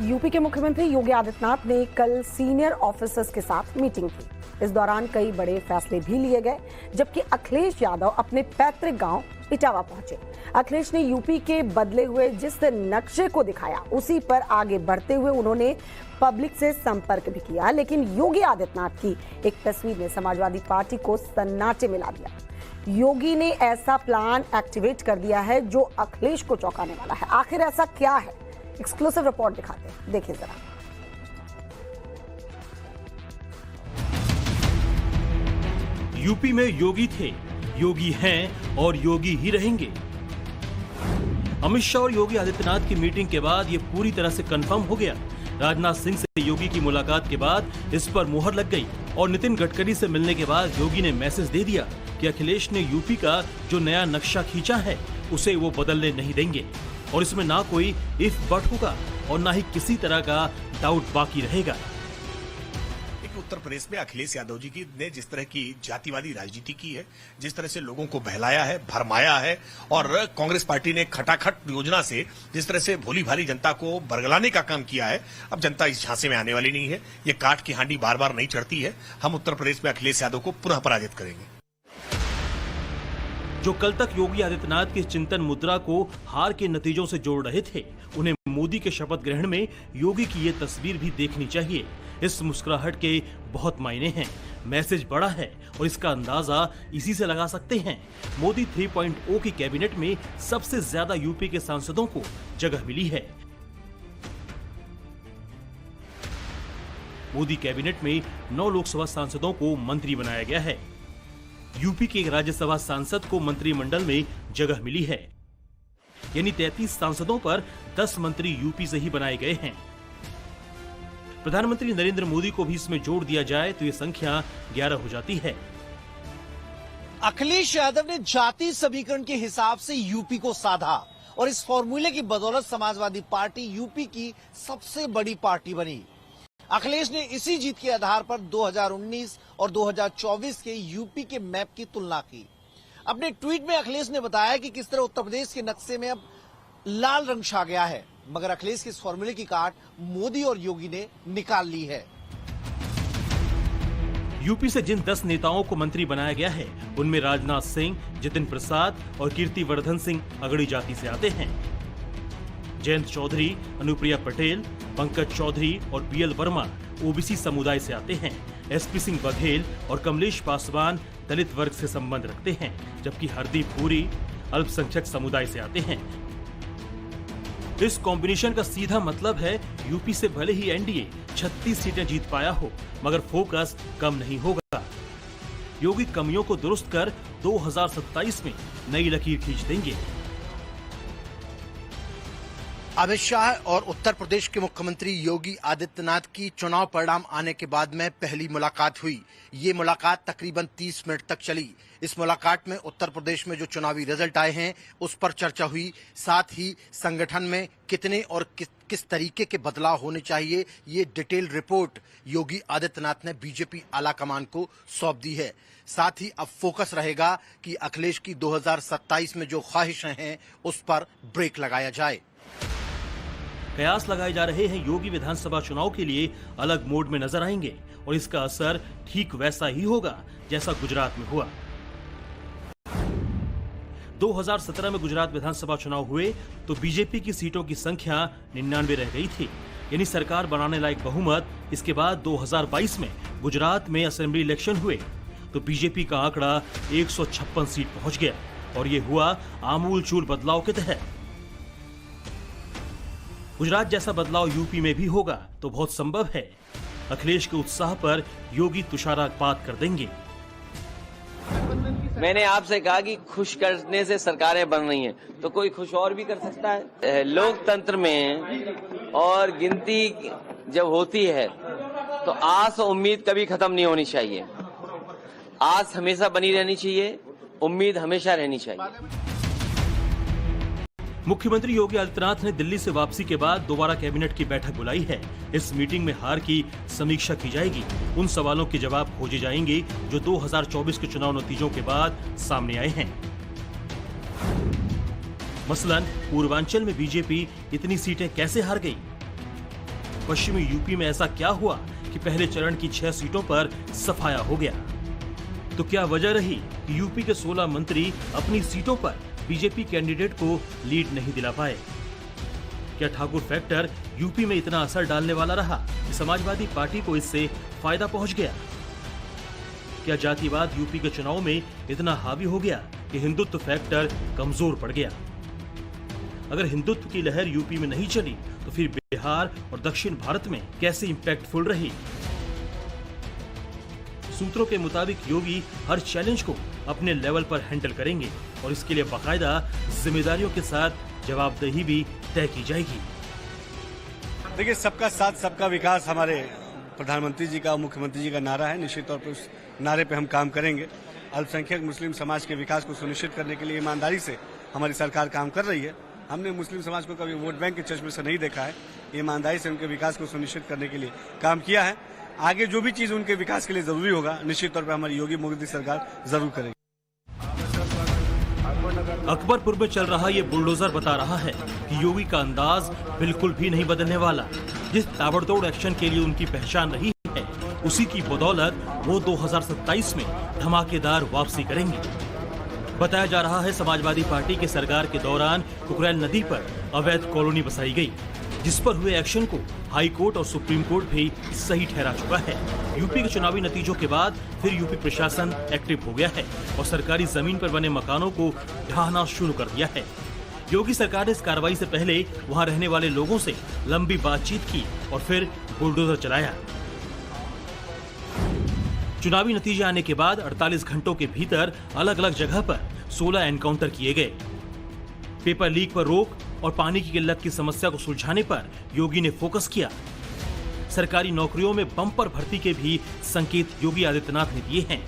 UP के मुख्यमंत्री योगी आदित्यनाथ ने कल सीनियर ऑफिसर्स के साथ मीटिंग की। इस दौरान कई बड़े फैसले भी लिए गए, जबकि अखिलेश यादव अपने पैतृक गांव इटावा पहुंचे। अखिलेश ने यूपी के बदले हुए जिस नक्शे को दिखाया, उसी पर आगे बढ़ते हुए उन्होंने पब्लिक से संपर्क भी किया। लेकिन योगी आदित्यनाथ की एक तस्वीर ने समाजवादी पार्टी को सन्नाटे में ला दिया। योगी ने ऐसा प्लान एक्टिवेट कर दिया है जो अखिलेश को चौंकाने वाला है। आखिर ऐसा क्या है, एक्सक्लूसिव रिपोर्ट दिखाते हैं, देखिए जरा। यूपी में योगी थे, योगी हैं और योगी ही रहेंगे। अमित शाह और योगी आदित्यनाथ की मीटिंग के बाद ये पूरी तरह से कंफर्म हो गया। राजनाथ सिंह से योगी की मुलाकात के बाद इस पर मुहर लग गई और नितिन गडकरी से मिलने के बाद योगी ने मैसेज दे दिया कि अखिलेश ने यूपी का जो नया नक्शा खींचा है उसे वो बदलने नहीं देंगे और इसमें ना कोई इफ बट होगा और ना ही किसी तरह का डाउट बाकी रहेगा। उत्तर प्रदेश में अखिलेश यादव जी की ने जिस तरह की जातिवादी राजनीति की है, जिस तरह से लोगों को बहलाया है, भरमाया है और कांग्रेस पार्टी ने खटाखट योजना से जिस तरह से भोली भाली जनता को बरगलाने का काम किया है, अब जनता इस झांसे में आने वाली नहीं है। ये काठ की हांडी बार बार नहीं चढ़ती है। हम उत्तर प्रदेश में अखिलेश यादव को पुनः पराजित करेंगे। जो कल तक योगी आदित्यनाथ की चिंतन मुद्रा को हार के नतीजों से जोड़ रहे थे, उन्हें मोदी के शपथ ग्रहण में योगी की ये तस्वीर भी देखनी चाहिए। इस मुस्कुराहट के बहुत मायने हैं, मैसेज बड़ा है और इसका अंदाजा इसी से लगा सकते हैं। मोदी 3.0 की कैबिनेट में सबसे ज्यादा यूपी के सांसदों को जगह मिली है। मोदी कैबिनेट में 9 लोकसभा सांसदों को मंत्री बनाया गया है। यूपी के एक राज्यसभा सांसद को मंत्रिमंडल में जगह मिली है, यानी 33 सांसदों पर 10 मंत्री यूपी से ही बनाए गए हैं। प्रधानमंत्री नरेंद्र मोदी को भी इसमें जोड़ दिया जाए तो ये संख्या 11 हो जाती है। अखिलेश यादव ने जाति समीकरण के हिसाब से यूपी को साधा और इस फॉर्मूले की बदौलत समाजवादी पार्टी यूपी की सबसे बड़ी पार्टी बनी। अखिलेश ने इसी जीत के आधार पर 2019 और 2024 के यूपी के मैप की तुलना की। अपने ट्वीट में अखिलेश ने बताया कि किस तरह उत्तर प्रदेश के नक्शे में अब लाल रंग छा गया है, मगर अखिलेश के इस फॉर्मूले की काट मोदी और योगी ने निकाल ली है। यूपी से जिन 10 नेताओं को मंत्री बनाया गया है, उनमें राजनाथ सिंह, जितिन प्रसाद और कीर्तिवर्धन सिंह अगड़ी जाति से आते हैं। जयंत चौधरी, अनुप्रिया पटेल, पंकज चौधरी और बीएल वर्मा ओबीसी समुदाय से आते हैं। एसपी सिंह बघेल और कमलेश पासवान दलित वर्ग से संबंध रखते हैं, जबकि हरदीप पुरी अल्पसंख्यक समुदाय से आते हैं। इस कॉम्बिनेशन का सीधा मतलब है यूपी से भले ही एनडीए 36 सीटें जीत पाया हो, मगर फोकस कम नहीं होगा। योगी कमियों को दुरुस्त कर 2027 में नई लकीर खींच देंगे। अमित शाह और उत्तर प्रदेश के मुख्यमंत्री योगी आदित्यनाथ की चुनाव परिणाम आने के बाद में पहली मुलाकात हुई। ये मुलाकात तकरीबन 30 मिनट तक चली। इस मुलाकात में उत्तर प्रदेश में जो चुनावी रिजल्ट आए हैं उस पर चर्चा हुई। साथ ही संगठन में कितने और किस तरीके के बदलाव होने चाहिए, ये डिटेल रिपोर्ट योगी आदित्यनाथ ने बीजेपी आलाकमान को सौंप दी है। साथ ही अब फोकस रहेगा कि अखिलेश की 2027 में जो ख्वाहिशें हैं उस पर ब्रेक लगाया जाए। कयास लगाए जा रहे हैं योगी विधानसभा चुनाव के लिए अलग मोड में नजर आएंगे और इसका असर ठीक वैसा ही होगा जैसा गुजरात में हुआ। 2017 में गुजरात विधानसभा चुनाव हुए तो बीजेपी की सीटों की संख्या 99 रह गई थी, यानी सरकार बनाने लायक बहुमत। इसके बाद 2022 में गुजरात में असेंबली इलेक्शन हुए तो बीजेपी का आंकड़ा 156 सीट पहुंच गया और ये हुआ आमूलचूल बदलाव के तहत। गुजरात जैसा बदलाव यूपी में भी होगा तो बहुत संभव है। अखिलेश के उत्साह पर योगी तुषारपात कर देंगे। मैंने आपसे कहा कि खुश करने से सरकारें बन रही हैं, तो कोई खुश और भी कर सकता है। लोकतंत्र में और गिनती जब होती है तो आस और उम्मीद कभी खत्म नहीं होनी चाहिए। आस हमेशा बनी रहनी चाहिए, उम्मीद हमेशा रहनी चाहिए। मुख्यमंत्री योगी आदित्यनाथ ने दिल्ली से वापसी के बाद दोबारा कैबिनेट की बैठक बुलाई है। इस मीटिंग में हार की समीक्षा की जाएगी। उन सवालों के जवाब खोजे जाएंगे जो 2024 के चुनाव नतीजों के बाद सामने आए हैं। मसलन पूर्वांचल में बीजेपी इतनी सीटें कैसे हार गई? पश्चिमी यूपी में ऐसा क्या हुआ कि पहले चरण की 6 सीटों पर सफाया हो गया? तो क्या वजह रही कि यूपी के 16 मंत्री अपनी सीटों पर बीजेपी कैंडिडेट को लीड नहीं दिला पाए? क्या ठाकुर फैक्टर यूपी में इतना असर डालने वाला रहा कि समाजवादी पार्टी को इससे फायदा पहुंच गया? क्या जातिवाद यूपी के चुनाव में इतना हावी हो गया कि हिंदुत्व फैक्टर कमजोर पड़ गया? अगर हिंदुत्व की लहर यूपी में नहीं चली तो फिर बिहार और दक्षिण भारत में कैसे इंपैक्टफुल रही? सूत्रों के मुताबिक योगी हर चैलेंज को अपने लेवल पर हैंडल करेंगे और इसके लिए बाकायदा जिम्मेदारियों के साथ जवाबदेही भी तय की जाएगी। देखिए, सबका साथ सबका विकास हमारे प्रधानमंत्री जी का, मुख्यमंत्री जी का नारा है। निश्चित तौर पर उस नारे पे हम काम करेंगे। अल्पसंख्यक मुस्लिम समाज के विकास को सुनिश्चित करने के लिए ईमानदारी से हमारी सरकार काम कर रही है। हमने मुस्लिम समाज को कभी वोट बैंक के चश्मे से नहीं देखा है। ईमानदारी से उनके विकास को सुनिश्चित करने के लिए काम किया है। आगे जो भी चीज उनके विकास के लिए जरूरी होगा, निश्चित तौर पर हमारी योगी मोदी सरकार जरूर करेगी। अकबरपुर में चल रहा ये बुलडोजर बता रहा है कि योगी का अंदाज बिल्कुल भी नहीं बदलने वाला। जिस ताबड़तोड़ एक्शन के लिए उनकी पहचान रही है, उसी की बदौलत वो 2027 में धमाकेदार वापसी करेंगे। बताया जा रहा है समाजवादी पार्टी के सरकार के दौरान कुकरैल नदी पर अवैध कॉलोनी बसाई गई, जिस पर हुए एक्शन को हाई कोर्ट और सुप्रीम कोर्ट भी सही ठहरा चुका है। यूपी के चुनावी नतीजों के बाद फिर यूपी प्रशासन एक्टिव हो गया है और सरकारी जमीन पर बने मकानों को ढहाना शुरू कर दिया है। योगी सरकार ने इस कार्रवाई से पहले वहां रहने वाले लोगों से लंबी बातचीत की और फिर बुलडोजर चलाया। चुनावी नतीजे आने के बाद 48 घंटों के भीतर अलग अलग जगह पर 16 एनकाउंटर किए गए। पेपर लीक पर रोक और पानी की किल्लत की समस्या को सुलझाने पर योगी ने फोकस किया। सरकारी नौकरियों में बम्पर भर्ती के भी संकेत योगी आदित्यनाथ ने दिए हैं।